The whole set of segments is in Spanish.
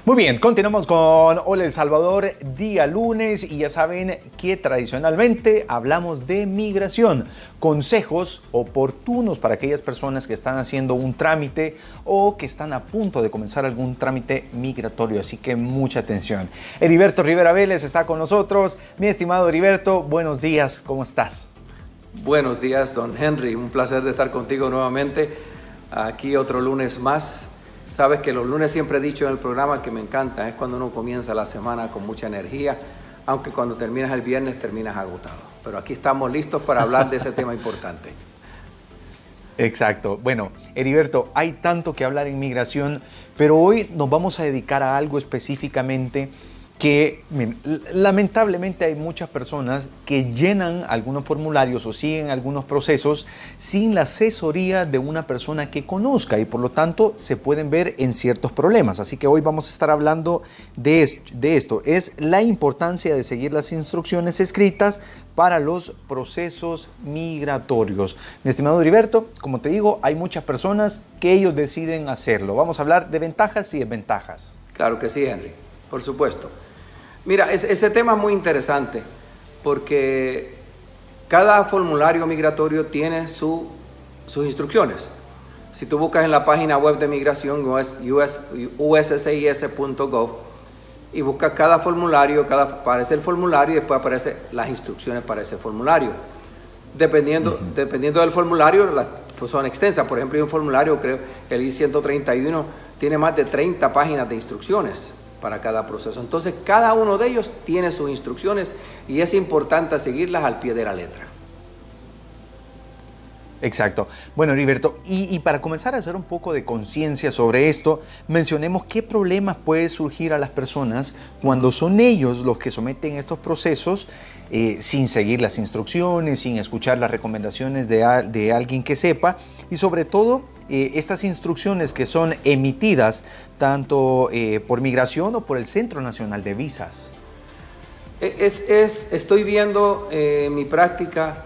Muy bien, continuamos con Hola El Salvador, día lunes, y ya saben que tradicionalmente hablamos de migración, consejos oportunos para aquellas personas que están haciendo un trámite o que están a punto de comenzar algún trámite migratorio, así que mucha atención. Heriberto Rivera Vélez está con nosotros. Mi estimado Heriberto, buenos días, ¿cómo estás? Buenos días, don Henry, un placer de estar contigo nuevamente, aquí otro lunes más. Sabes que los lunes siempre he dicho en el programa que me encanta, es cuando uno comienza la semana con mucha energía, aunque cuando terminas el viernes terminas agotado. Pero aquí estamos listos para hablar de ese tema importante. Exacto. Bueno, Heriberto, hay tanto que hablar en migración, pero hoy nos vamos a dedicar a algo específicamente que lamentablemente hay muchas personas que llenan algunos formularios o siguen algunos procesos sin la asesoría de una persona que conozca y por lo tanto se pueden ver en ciertos problemas. Así que hoy vamos a estar hablando de esto. Es la importancia de seguir las instrucciones escritas para los procesos migratorios. Mi estimado Heriberto, como te digo, hay muchas personas que ellos deciden hacerlo. Vamos a hablar de ventajas y desventajas. Claro que sí, Henry, por supuesto. Mira, ese tema es muy interesante porque cada formulario migratorio tiene sus instrucciones. Si tú buscas en la página web de migración uscis.gov y buscas cada formulario, aparece el formulario y después aparecen las instrucciones para ese formulario. Dependiendo del formulario, pues son extensas. Por ejemplo, hay un formulario, creo que el I-131 tiene más de 30 páginas de instrucciones para cada proceso. Entonces, cada uno de ellos tiene sus instrucciones y es importante seguirlas al pie de la letra. Exacto. Bueno, Heriberto, y para comenzar a hacer un poco de conciencia sobre esto, mencionemos qué problemas puede surgir a las personas cuando son ellos los que someten estos procesos sin seguir las instrucciones, sin escuchar las recomendaciones de alguien que sepa y sobre todo estas instrucciones que son emitidas tanto por migración o por el Centro Nacional de Visas. Estoy viendo mi práctica.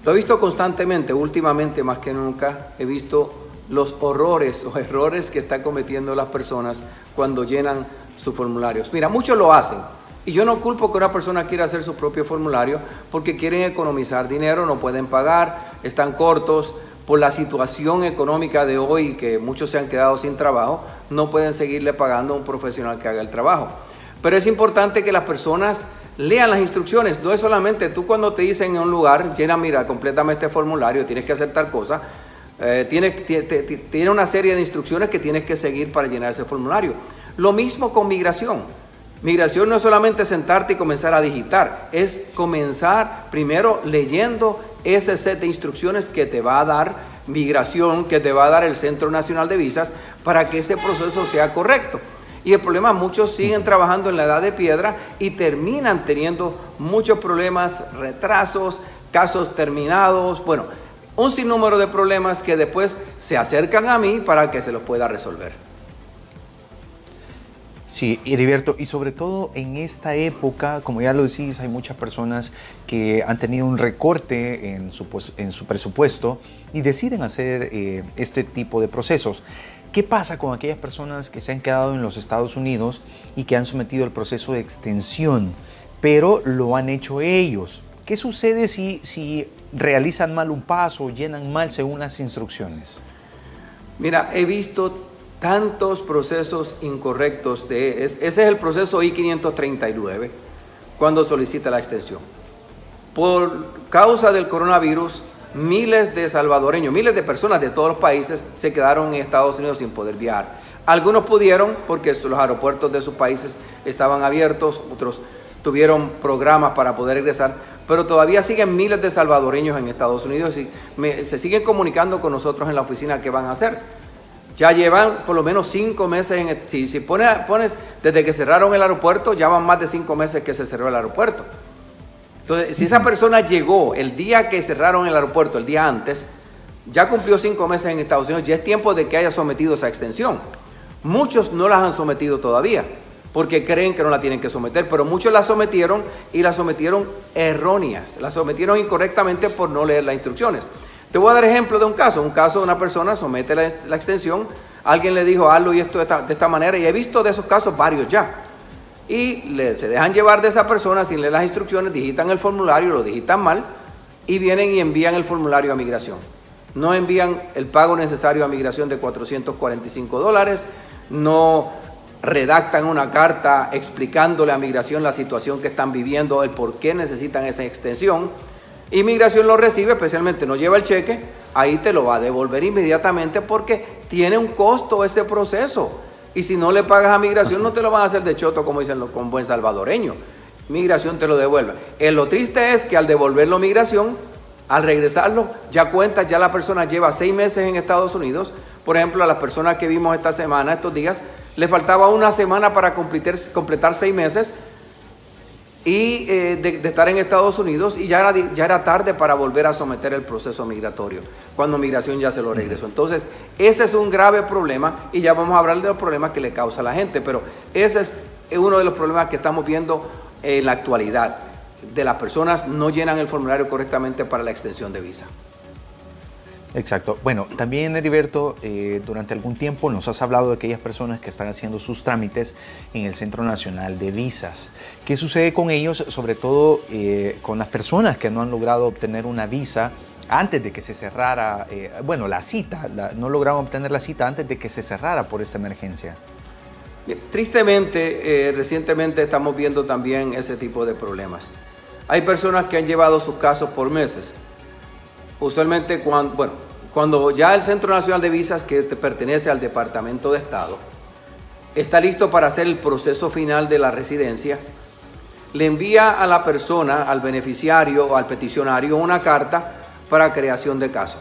Lo he visto constantemente, últimamente más que nunca, he visto los horrores o errores que están cometiendo las personas cuando llenan sus formularios. Mira, muchos lo hacen y yo no culpo que una persona quiera hacer su propio formulario porque quieren economizar dinero, no pueden pagar, están cortos por la situación económica de hoy que muchos se han quedado sin trabajo, no pueden seguirle pagando a un profesional que haga el trabajo. Pero es importante que las personas lean las instrucciones. No es solamente tú cuando te dicen en un lugar, mira, completamente este formulario, tienes que hacer tal cosa, tiene una serie de instrucciones que tienes que seguir para llenar ese formulario. Lo mismo con migración. Migración no es solamente sentarte y comenzar a digitar, es comenzar primero leyendo ese set de instrucciones que te va a dar migración, que te va a dar el Centro Nacional de Visas para que ese proceso sea correcto. Y el problema, muchos siguen trabajando en la edad de piedra y terminan teniendo muchos problemas, retrasos, casos terminados, bueno, un sinnúmero de problemas que después se acercan a mí para que se los pueda resolver. Sí, Heriberto, y sobre todo en esta época, como ya lo decís, hay muchas personas que han tenido un recorte en su presupuesto y deciden hacer este tipo de procesos. ¿Qué pasa con aquellas personas que se han quedado en los Estados Unidos y que han sometido el proceso de extensión, pero lo han hecho ellos? ¿Qué sucede si realizan mal un paso o llenan mal según las instrucciones? Mira, he visto tantos procesos incorrectos. Ese es el proceso I-539 cuando solicita la extensión. Por causa del coronavirus, miles de salvadoreños, miles de personas de todos los países se quedaron en Estados Unidos sin poder viajar. Algunos pudieron porque los aeropuertos de sus países estaban abiertos, otros tuvieron programas para poder regresar, pero todavía siguen miles de salvadoreños en Estados Unidos y se siguen comunicando con nosotros en la oficina qué van a hacer. Ya llevan por lo menos 5 meses, si pones desde que cerraron el aeropuerto, ya van más de 5 meses que se cerró el aeropuerto. Entonces, si esa persona llegó el día que cerraron el aeropuerto, el día antes, ya cumplió 5 meses en Estados Unidos, ya es tiempo de que haya sometido esa extensión. Muchos no las han sometido todavía, porque creen que no la tienen que someter, pero muchos la sometieron y la sometieron erróneas, la sometieron incorrectamente por no leer las instrucciones. Te voy a dar ejemplo de un caso de una persona somete la extensión, alguien le dijo hazlo y esto de esta manera, y he visto de esos casos varios ya. Y se dejan llevar de esa persona sin leer las instrucciones, digitan el formulario, lo digitan mal, y vienen y envían el formulario a migración. No envían el pago necesario a migración de $445, no redactan una carta explicándole a migración la situación que están viviendo, el por qué necesitan esa extensión. Inmigración lo recibe, especialmente no lleva el cheque, ahí te lo va a devolver inmediatamente porque tiene un costo ese proceso. Y si no le pagas a migración no te lo van a hacer de choto, como dicen con buen salvadoreño. Migración te lo devuelve. Lo triste es que al devolverlo a migración, al regresarlo, ya cuentas, ya la persona lleva 6 meses en Estados Unidos. Por ejemplo, a las personas que vimos esta semana, estos días, le faltaba una semana para completar 6 meses y de estar en Estados Unidos, y ya era tarde para volver a someter el proceso migratorio, cuando migración ya se lo regresó. Entonces, ese es un grave problema, y ya vamos a hablar de los problemas que le causa a la gente, pero ese es uno de los problemas que estamos viendo en la actualidad, de las personas no llenan el formulario correctamente para la extensión de visa. Exacto. Bueno, también, Heriberto, durante algún tiempo nos has hablado de aquellas personas que están haciendo sus trámites en el Centro Nacional de Visas. ¿Qué sucede con ellos, sobre todo con las personas que no han logrado obtener una visa antes de que se cerrara, la cita, no lograron obtener la cita antes de que se cerrara por esta emergencia? Tristemente, recientemente estamos viendo también ese tipo de problemas. Hay personas que han llevado sus casos por meses. Usualmente cuando ya el Centro Nacional de Visas, que pertenece al Departamento de Estado, está listo para hacer el proceso final de la residencia, le envía a la persona, al beneficiario o al peticionario, una carta para creación de caso.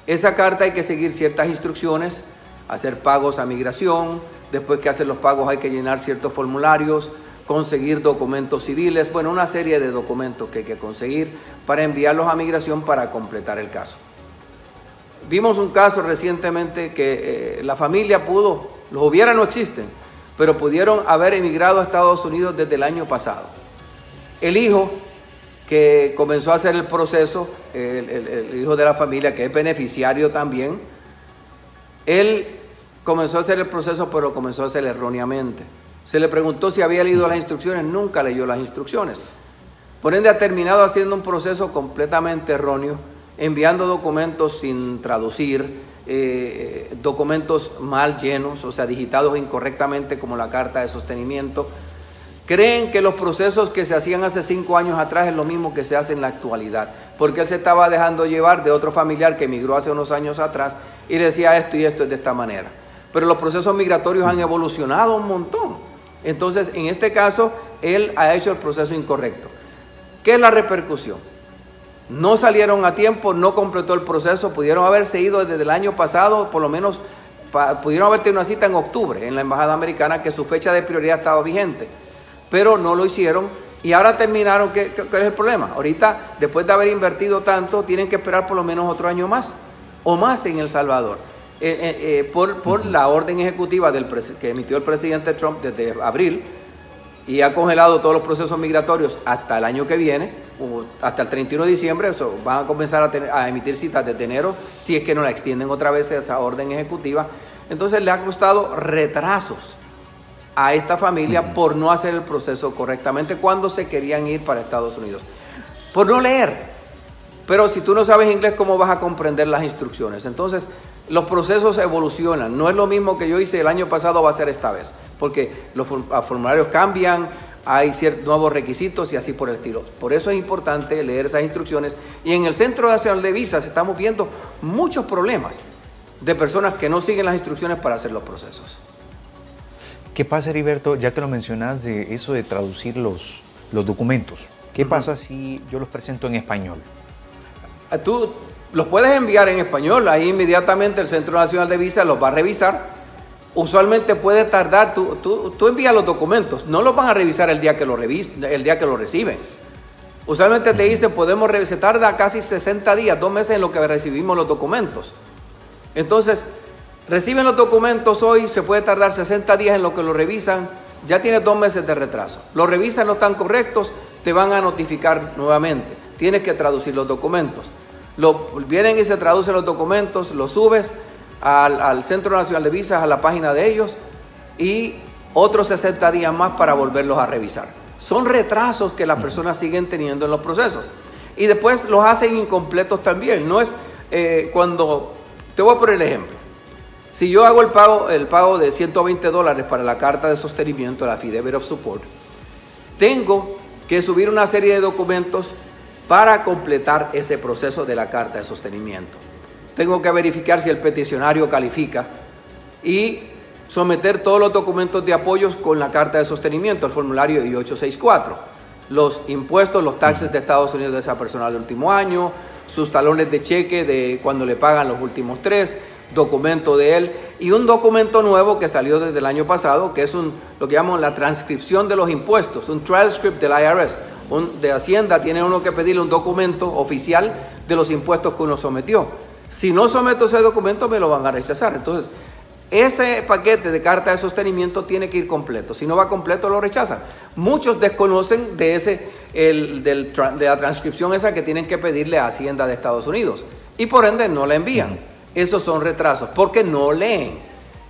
Esa carta hay que seguir ciertas instrucciones, hacer pagos a migración, después que hacen los pagos hay que llenar ciertos formularios, conseguir documentos civiles, una serie de documentos que hay que conseguir para enviarlos a migración para completar el caso. Vimos un caso recientemente que la familia pudo, los hubiera no existen, pero pudieron haber emigrado a Estados Unidos desde el año pasado. El hijo que comenzó a hacer el proceso, el hijo de la familia, que es beneficiario también, él comenzó a hacer el proceso, pero comenzó a hacer erróneamente. Se le preguntó si había leído las instrucciones, nunca leyó las instrucciones. Por ende, ha terminado haciendo un proceso completamente erróneo, enviando documentos sin traducir, documentos mal llenos, o sea, digitados incorrectamente, como la carta de sostenimiento. Creen que los procesos que se hacían hace 5 años atrás es lo mismo que se hace en la actualidad, porque él se estaba dejando llevar de otro familiar que emigró hace unos años atrás y le decía esto y esto es de esta manera. Pero los procesos migratorios han evolucionado un montón. Entonces, en este caso, él ha hecho el proceso incorrecto. ¿Qué es la repercusión? No salieron a tiempo, no completó el proceso, pudieron haberse ido desde el año pasado, por lo menos pudieron haber tenido una cita en octubre en la Embajada Americana, que su fecha de prioridad estaba vigente, pero no lo hicieron y ahora terminaron. ¿Qué es el problema? Ahorita, después de haber invertido tanto, tienen que esperar por lo menos otro año más o más en El Salvador. Por la orden ejecutiva que emitió el presidente Trump desde abril, y ha congelado todos los procesos migratorios hasta el año que viene, hasta el 31 de diciembre, van a comenzar a emitir citas desde enero, si es que no la extienden otra vez esa orden ejecutiva. Entonces le ha costado retrasos a esta familia por no hacer el proceso correctamente cuando se querían ir para Estados Unidos, por no leer. Pero si tú no sabes inglés, ¿cómo vas a comprender las instrucciones? Entonces, los procesos evolucionan. No es lo mismo que yo hice el año pasado, va a ser esta vez, porque los formularios cambian, hay ciertos nuevos requisitos y así por el estilo. Por eso es importante leer esas instrucciones. Y en el Centro Nacional de Visas estamos viendo muchos problemas de personas que no siguen las instrucciones para hacer los procesos. ¿Qué pasa, Heriberto, ya que lo mencionas, de eso de traducir los documentos? ¿Qué pasa si yo los presento en español? Tú los puedes enviar en español, ahí inmediatamente el Centro Nacional de Visas los va a revisar. Usualmente puede tardar, tú envías los documentos, no los van a revisar el día que lo reciben. Usualmente te dicen, se tarda casi 60 días, 2 meses en lo que recibimos los documentos. Entonces, reciben los documentos hoy, se puede tardar 60 días en lo que lo revisan, ya tienes 2 meses de retraso. Lo revisan, no están correctos, te van a notificar nuevamente. Tienes que traducir los documentos. Vienen y se traducen los documentos, los subes, al Centro Nacional de Visas, a la página de ellos, y otros 60 días más para volverlos a revisar. Son retrasos que las personas siguen teniendo en los procesos. Y después los hacen incompletos también. No es cuando... Te voy a poner el ejemplo. Si yo hago el pago de $120 para la carta de sostenimiento, la Affidavit of Support, tengo que subir una serie de documentos para completar ese proceso de la carta de sostenimiento. Tengo que verificar si el peticionario califica y someter todos los documentos de apoyos con la carta de sostenimiento, el formulario I-864. Los impuestos, los taxes de Estados Unidos de esa persona del último año, sus talones de cheque de cuando le pagan los últimos 3, documento de él y un documento nuevo que salió desde el año pasado, que es lo que llamamos la transcripción de los impuestos, un transcript del IRS. De Hacienda tiene uno que pedirle un documento oficial de los impuestos que uno sometió. Si no someto ese documento me lo van a rechazar. Entonces, ese paquete de carta de sostenimiento tiene que ir completo. Si no va completo, lo rechazan. Muchos desconocen de la transcripción esa que tienen que pedirle a Hacienda de Estados Unidos y por ende no la envían. Esos son retrasos porque no leen.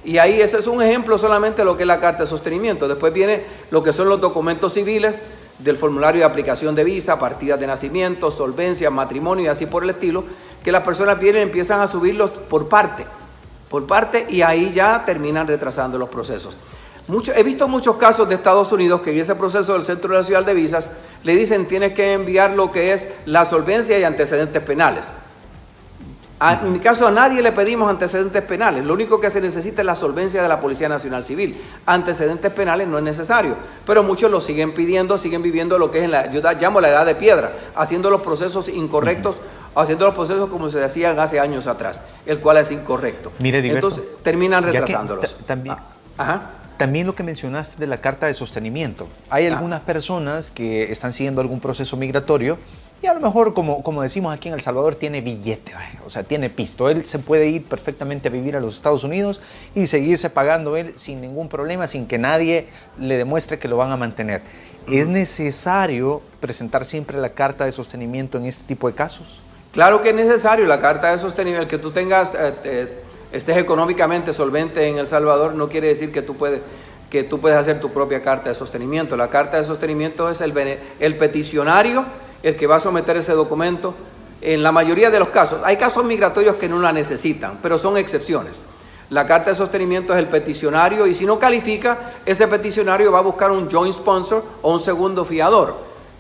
Y ahí ese es un ejemplo solamente de lo que es la carta de sostenimiento. Después viene lo que son los documentos civiles del formulario de aplicación de visa, partidas de nacimiento, solvencia, matrimonio y así por el estilo, que las personas vienen y empiezan a subirlos por parte, y ahí ya terminan retrasando los procesos. He visto muchos casos de Estados Unidos que en ese proceso del Centro Nacional de Visas le dicen tienes que enviar lo que es la solvencia y antecedentes penales. En mi caso a nadie le pedimos antecedentes penales, lo único que se necesita es la solvencia de la Policía Nacional Civil. Antecedentes penales no es necesario, pero muchos lo siguen pidiendo, siguen viviendo lo que es yo llamo la edad de piedra, haciendo los procesos incorrectos, haciendo los procesos como se hacían hace años atrás, el cual es incorrecto. Mire, Heriberto, entonces terminan retrasándolos. También lo que mencionaste de la carta de sostenimiento. Hay algunas personas que están siguiendo algún proceso migratorio y a lo mejor, como decimos aquí en El Salvador, tiene billete, o sea, tiene pisto. Él se puede ir perfectamente a vivir a los Estados Unidos y seguirse pagando él sin ningún problema, sin que nadie le demuestre que lo van a mantener. ¿Es necesario presentar siempre la carta de sostenimiento en este tipo de casos? Claro que es necesario la carta de sostenimiento. El que tú tengas, estés económicamente solvente en El Salvador no quiere decir que tú puedes hacer tu propia carta de sostenimiento. La carta de sostenimiento es el peticionario el que va a someter ese documento. En la mayoría de los casos, hay casos migratorios que no la necesitan, pero son excepciones. La carta de sostenimiento es el peticionario y si no califica, ese peticionario va a buscar un joint sponsor o un segundo fiador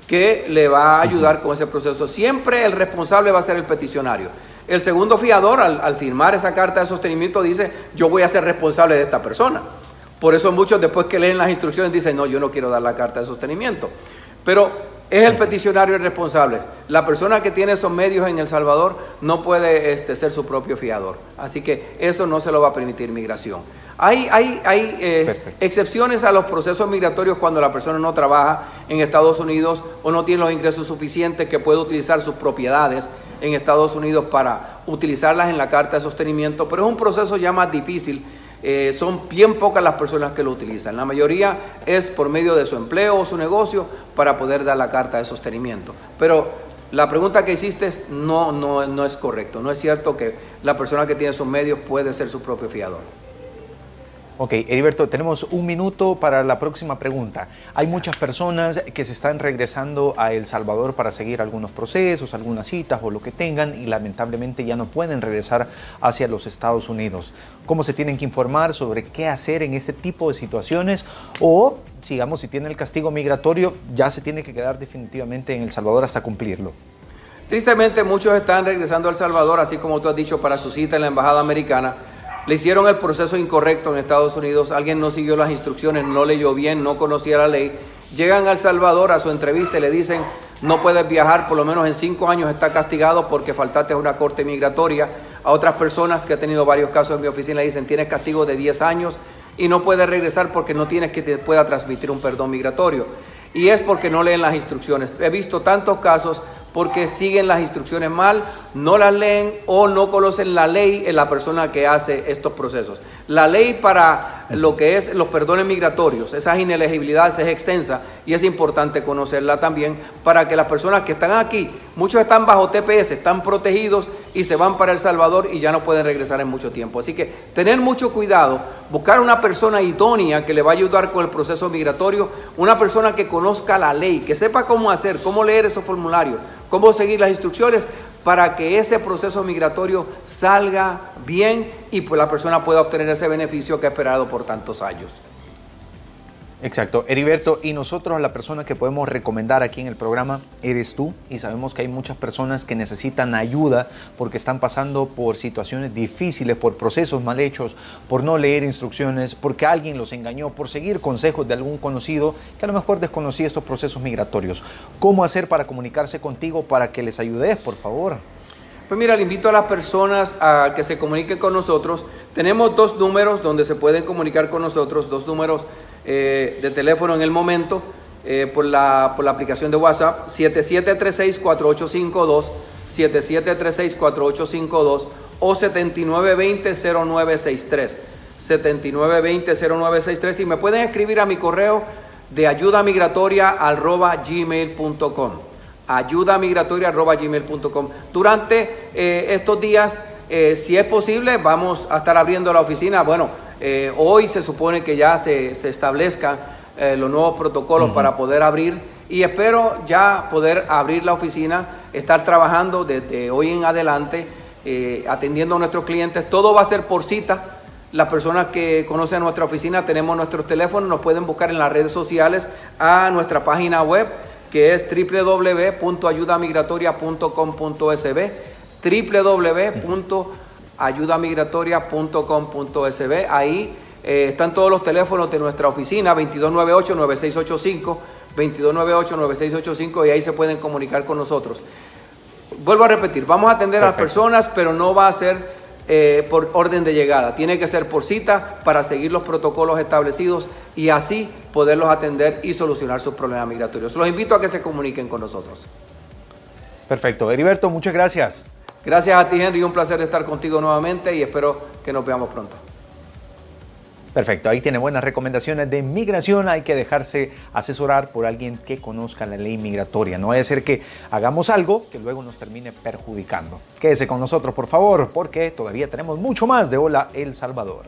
que le va a ayudar con ese proceso. Siempre el responsable va a ser el peticionario. El segundo fiador, al firmar esa carta de sostenimiento, dice, yo voy a ser responsable de esta persona. Por eso muchos después que leen las instrucciones dicen, no, yo no quiero dar la carta de sostenimiento. Pero es el peticionario el responsable. La persona que tiene esos medios en El Salvador no puede ser su propio fiador. Así que eso no se lo va a permitir migración. Hay excepciones a los procesos migratorios cuando la persona no trabaja en Estados Unidos o no tiene los ingresos suficientes que puede utilizar sus propiedades en Estados Unidos para utilizarlas en la carta de sostenimiento, pero es un proceso ya más difícil. Son bien pocas las personas que lo utilizan. La mayoría es por medio de su empleo o su negocio para poder dar la carta de sostenimiento. Pero la pregunta que hiciste no es correcto. No es cierto que la persona que tiene sus medios puede ser su propio fiador. Ok, Heriberto, tenemos un minuto para la próxima pregunta. Hay muchas personas que se están regresando a El Salvador para seguir algunos procesos, algunas citas o lo que tengan y lamentablemente ya no pueden regresar hacia los Estados Unidos. ¿Cómo se tienen que informar sobre qué hacer en este tipo de situaciones? O, digamos, si tiene el castigo migratorio, ya se tiene que quedar definitivamente en El Salvador hasta cumplirlo. Tristemente, muchos están regresando a El Salvador, así como tú has dicho, para su cita en la Embajada Americana. Le hicieron el proceso incorrecto en Estados Unidos, alguien no siguió las instrucciones, no leyó bien, no conocía la ley. Llegan a El Salvador a su entrevista y le dicen, no puedes viajar, por lo menos en 5 años está castigado porque faltaste a una corte migratoria. A otras personas que he tenido varios casos en mi oficina le dicen, tienes castigo de 10 años y no puedes regresar porque no tienes que te pueda transmitir un perdón migratorio. Y es porque no leen las instrucciones. He visto tantos casos porque siguen las instrucciones mal, no las leen o no conocen la ley en la persona que hace estos procesos. La ley para lo que es los perdones migratorios, esas inelegibilidades es extensa y es importante conocerla también para que las personas que están aquí, muchos están bajo TPS, están protegidos y se van para El Salvador y ya no pueden regresar en mucho tiempo. Así que tener mucho cuidado, buscar una persona idónea que le va a ayudar con el proceso migratorio, una persona que conozca la ley, que sepa cómo hacer, cómo leer esos formularios, cómo seguir las instrucciones, para que ese proceso migratorio salga bien y pues la persona pueda obtener ese beneficio que ha esperado por tantos años. Exacto. Heriberto, y nosotros la persona que podemos recomendar aquí en el programa eres tú, y sabemos que hay muchas personas que necesitan ayuda porque están pasando por situaciones difíciles, por procesos mal hechos, por no leer instrucciones, porque alguien los engañó, por seguir consejos de algún conocido que a lo mejor desconocía estos procesos migratorios. ¿Cómo hacer para comunicarse contigo para que les ayudes, por favor? Pues mira, le invito a las personas a que se comuniquen con nosotros. Tenemos 2 números donde se pueden comunicar con nosotros, 2 números de teléfono en el momento, por la aplicación de WhatsApp, 7736-4852, 7736-4852 o 7920-0963, 7920-0963, y me pueden escribir a mi correo de ayudamigratoria@gmail.com, ayudamigratoria@gmail.com. Durante estos días, si es posible, vamos a estar abriendo la oficina. Bueno, hoy se supone que ya se establezcan los nuevos protocolos para poder abrir, y espero ya poder abrir la oficina, estar trabajando desde hoy en adelante, atendiendo a nuestros clientes. Todo va a ser por cita. Las personas que conocen nuestra oficina, tenemos nuestros teléfonos, nos pueden buscar en las redes sociales, a nuestra página web, que es www.ayudamigratoria.com.sb, www.ayudamigratoria.com.sb. Ahí están todos los teléfonos de nuestra oficina, 2298-9685, 2298-9685, y ahí se pueden comunicar con nosotros. Vuelvo a repetir, vamos a atender a las personas, pero no va a ser por orden de llegada. Tiene que ser por cita para seguir los protocolos establecidos y así poderlos atender y solucionar sus problemas migratorios. Los invito a que se comuniquen con nosotros. Perfecto. Heriberto, muchas gracias. Gracias a ti, Henry. Un placer estar contigo nuevamente y espero que nos veamos pronto. Perfecto, ahí tiene buenas recomendaciones de inmigración. Hay que dejarse asesorar por alguien que conozca la ley migratoria. No vaya a ser que hagamos algo que luego nos termine perjudicando. Quédese con nosotros, por favor, porque todavía tenemos mucho más de Hola El Salvador.